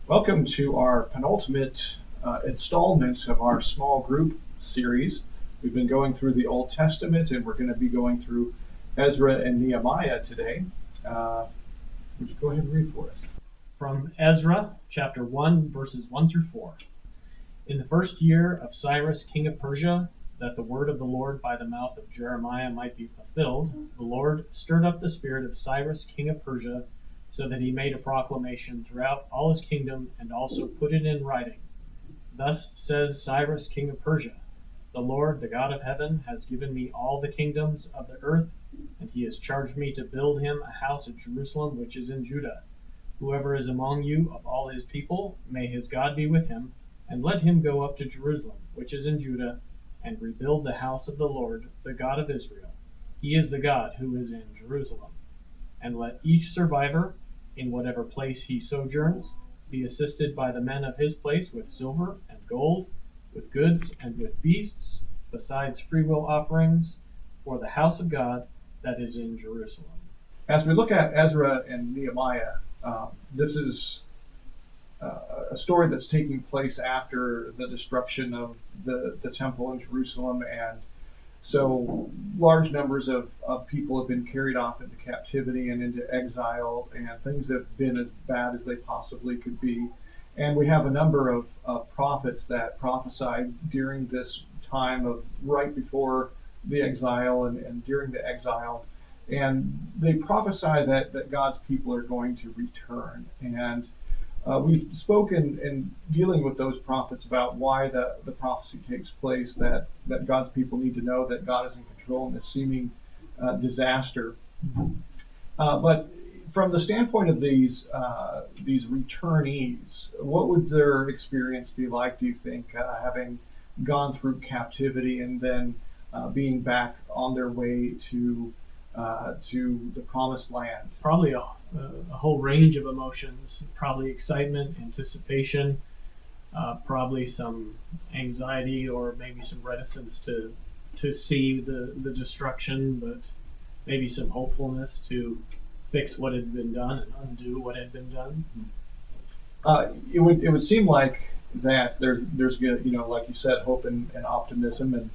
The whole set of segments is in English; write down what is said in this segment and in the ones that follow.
Welcome to our penultimate installment of our small group series. We've been going through the Old Testament, and we're going to be going through Ezra and Nehemiah today. Would you go ahead and read for us? From Ezra, chapter 1, verses 1 through 4. In the first year of Cyrus, king of Persia, that the word of the Lord by the mouth of Jeremiah might be fulfilled, the Lord stirred up the spirit of Cyrus, king of Persia, so that he made a proclamation throughout all his kingdom and also put it in writing. Thus says Cyrus, king of Persia, the Lord, the God of heaven, has given me all the kingdoms of the earth, and he has charged me to build him a house at Jerusalem, which is in Judah. Whoever is among you of all his people, may his God be with him, and let him go up to Jerusalem, which is in Judah, and rebuild the house of the Lord, the God of Israel. He is the God who is in Jerusalem. And let each survivor, in whatever place he sojourns, be assisted by the men of his place with silver and gold, with goods and with beasts, besides freewill offerings, for the house of God that is in Jerusalem. As we look at Ezra and Nehemiah, this is a story that's taking place after the destruction of the temple in Jerusalem, and so large numbers of people have been carried off into captivity and into exile, and things have been as bad as they possibly could be. And we have a number of prophets that prophesied during this time of right before the exile and during the exile. And they prophesy that God's people are going to return. And we've spoken in dealing with those prophets about why the prophecy takes place, that God's people need to know that God is in control in this seeming disaster. But from the standpoint of these returnees, what would their experience be like, do you think, having gone through captivity and then being back on their way to the promised land? Probably a whole range of emotions, probably excitement, anticipation, probably some anxiety or maybe some reticence to see the destruction, but maybe some hopefulness to fix what had been done and undo what had been done. It would seem like that there's like you said, hope and optimism, and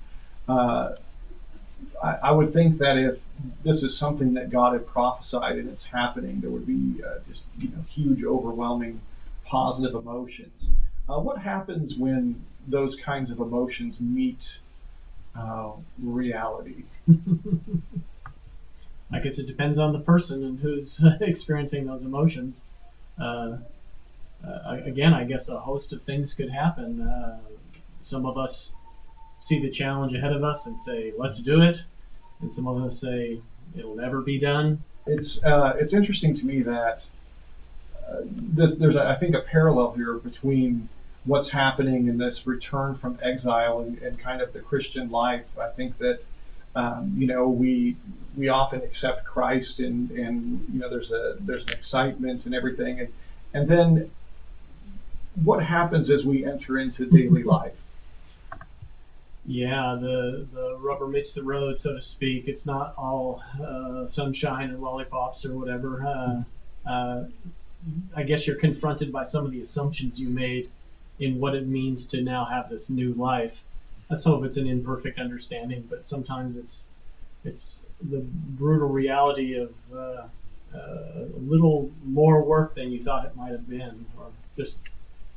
I would think that if this is something that God had prophesied and it's happening, there would be just huge, overwhelming, positive emotions. What happens when those kinds of emotions meet reality? I guess it depends on the person and who's experiencing those emotions. Again, I guess a host of things could happen. Some of us see the challenge ahead of us and say, let's do it. And some of us say, it'll never be done. It's interesting to me that there's I think a parallel here between what's happening in this return from exile and kind of the Christian life. I think that we often accept Christ, and there's an excitement and everything, and then what happens as we enter into daily life? Yeah, the rubber meets the road, so to speak. It's not all sunshine and lollipops or whatever. I guess you're confronted by some of the assumptions you made in what it means to now have this new life. Some of it's an imperfect understanding, but sometimes it's the brutal reality of a little more work than you thought it might have been, or just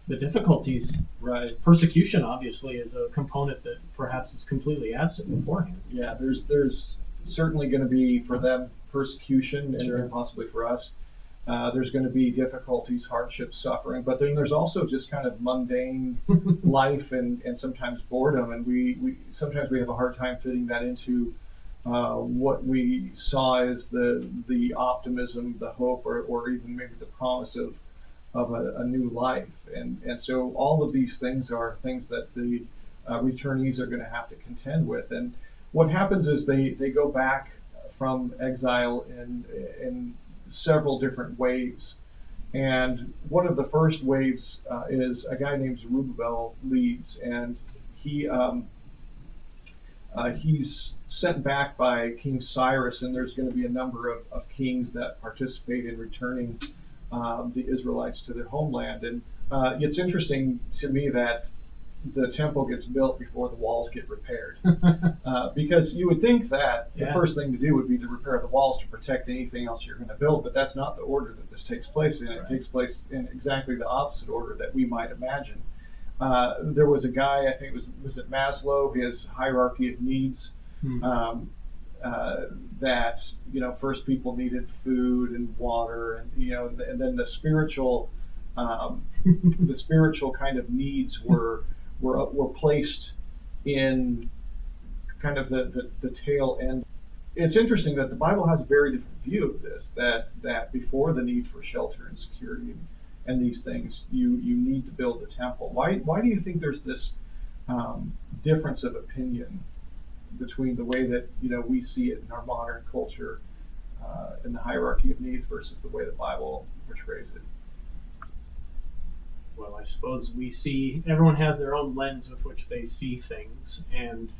the difficulties. Right. Persecution, obviously, is a component that perhaps is completely absent beforehand. Yeah, there's certainly going to be for them persecution, Sure. and possibly for us. There's going to be difficulties, hardships, suffering, but then there's also just kind of mundane life and sometimes boredom, and we sometimes we have a hard time fitting that into what we saw as the optimism, the hope, or even maybe the promise of a new life. And so all of these things are things that the returnees are going to have to contend with. And what happens is they go back from exile in several different waves. And one of the first waves is a guy named Zerubbabel leads, and he's sent back by King Cyrus, and there's going to be a number of kings that participate in returning the Israelites to their homeland. And It's interesting to me that the temple gets built before the walls get repaired. Because you would think that the first thing to do would be to repair the walls to protect anything else you're going to build, but that's not the order that this takes place in. It takes place in exactly the opposite order that we might imagine. There was a guy, I think was it Maslow, his hierarchy of needs, um, that first people needed food and water, and and then the spiritual, the spiritual kind of needs were placed in kind of the tail end. It's interesting that the Bible has a very different view of this. That before the need for shelter and security and these things, you need to build the temple. Why do you think there's this difference of opinion between the way that we see it in our modern culture in the hierarchy of needs versus the way the Bible portrays it? Well, I suppose everyone has their own lens with which they see things, and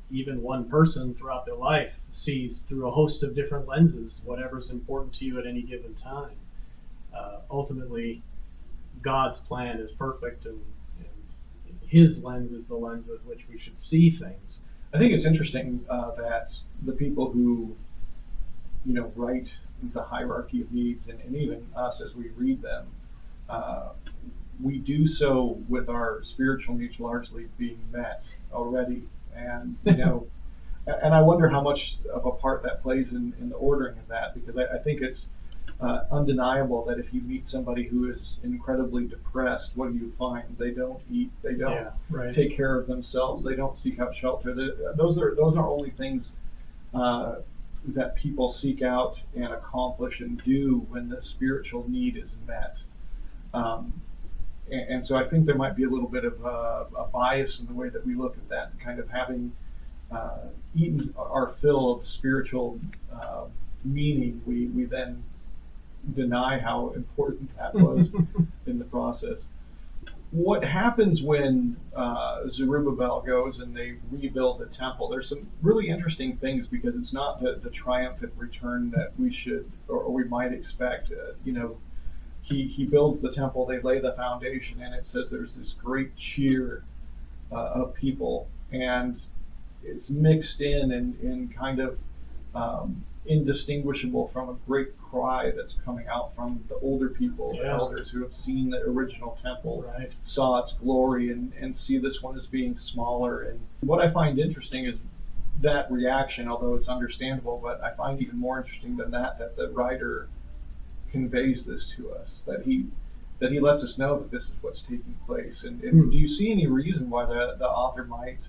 even one person throughout their life sees through a host of different lenses whatever's important to you at any given time. Ultimately, God's plan is perfect, and His lens is the lens with which we should see things. I think it's interesting that the people who write the hierarchy of needs, and even us as we read them, we do so with our spiritual needs largely being met already, and and I wonder how much of a part that plays in the ordering of that, because I think it's undeniable that if you meet somebody who is incredibly depressed, what do you find? They don't eat, they don't take care of themselves, they don't seek out shelter. Those are only things that people seek out and accomplish and do when the spiritual need is met. And so I think there might be a little bit of a bias in the way that we look at that, kind of having eaten our fill of spiritual meaning, we then deny how important that was in the process. What happens when Zerubbabel goes and they rebuild the temple? There's some really interesting things, because it's not the triumphant return that we should or we might expect. He builds the temple, they lay the foundation, and it says there's this great cheer of people, and it's mixed in kind of indistinguishable from a great cry that's coming out from the older people, the elders who have seen the original temple, saw its glory, and see this one as being smaller. And what I find interesting is that reaction, although it's understandable, but I find even more interesting than that the writer conveys this to us, that he lets us know that this is what's taking place. And do you see any reason why the author might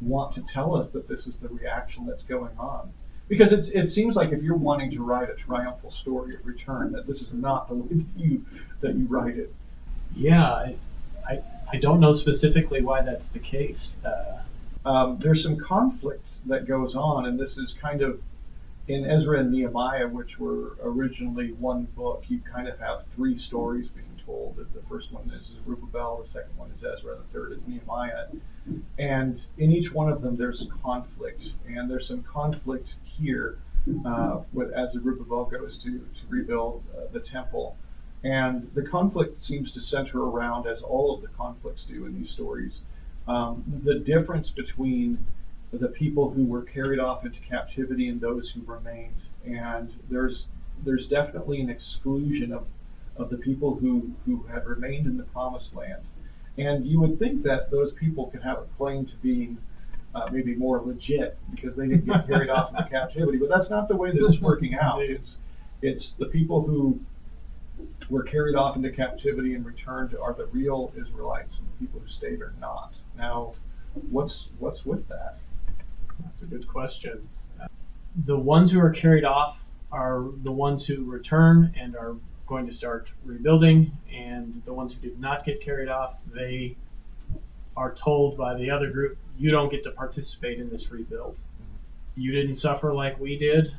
want to tell us that this is the reaction that's going on? Because it seems like if you're wanting to write a triumphal story of return, that this is not the way that you write it. Yeah, I don't know specifically why that's the case. There's some conflict that goes on, and this is kind of in Ezra and Nehemiah, which were originally one book. You kind of have three stories being told. The first one is Zerubbabel, the second one is Ezra, the third is Nehemiah. And in each one of them, there's conflict, and there's some conflict here as Zerubbabel goes to rebuild the temple. And the conflict seems to center around, as all of the conflicts do in these stories, the difference between the people who were carried off into captivity and those who remained. And there's definitely an exclusion of the people who had remained in the promised land. And you would think that those people could have a claim to being maybe more legit because they didn't get carried off into captivity, but that's not the way that it's working out. It's the people who were carried off into captivity and returned are the real Israelites, and the people who stayed are not. Now, what's with that? That's a good question. The ones who are carried off are the ones who return and are going to start rebuilding, and the ones who did not get carried off, they are told by the other group, you don't get to participate in this rebuild. You didn't suffer like we did.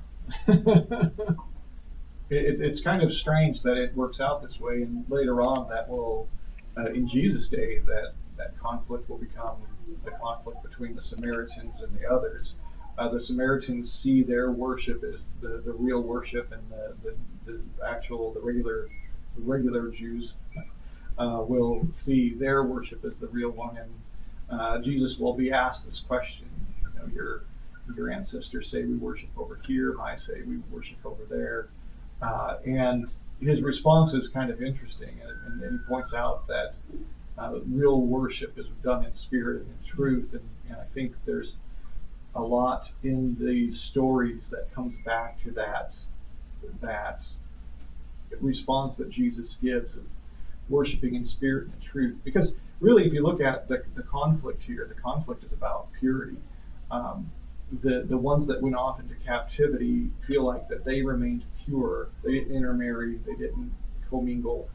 It's kind of strange that it works out this way, and later on that will, in Jesus' day, that conflict will become the conflict between the Samaritans and the others. The Samaritans see their worship as the real worship, and the regular regular Jews will see their worship as the real one, and Jesus will be asked this question. You know, your ancestors say we worship over here, I say we worship over there, and his response is kind of interesting, and he points out that real worship is done in spirit and in truth, and I think there's a lot in these stories that comes back to that response that Jesus gives of worshiping in spirit and in truth. Because really, if you look at the conflict here, the conflict is about purity. The ones that went off into captivity feel like that they remained pure. They didn't intermarry. They didn't commingle.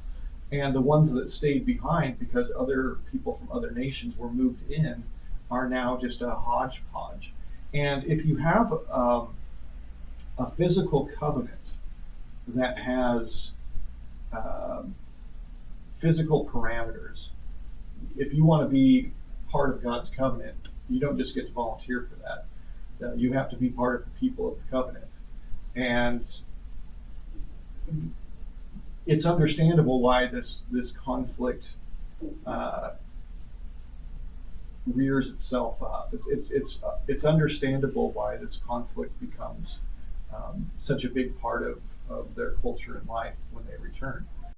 And the ones that stayed behind because other people from other nations were moved in are now just a hodgepodge. And if you have a physical covenant that has physical parameters, if you want to be part of God's covenant, you don't just get to volunteer for that. You have to be part of the people of the covenant. And it's understandable why this conflict rears itself up. It's understandable why this conflict becomes such a big part of their culture and life when they return.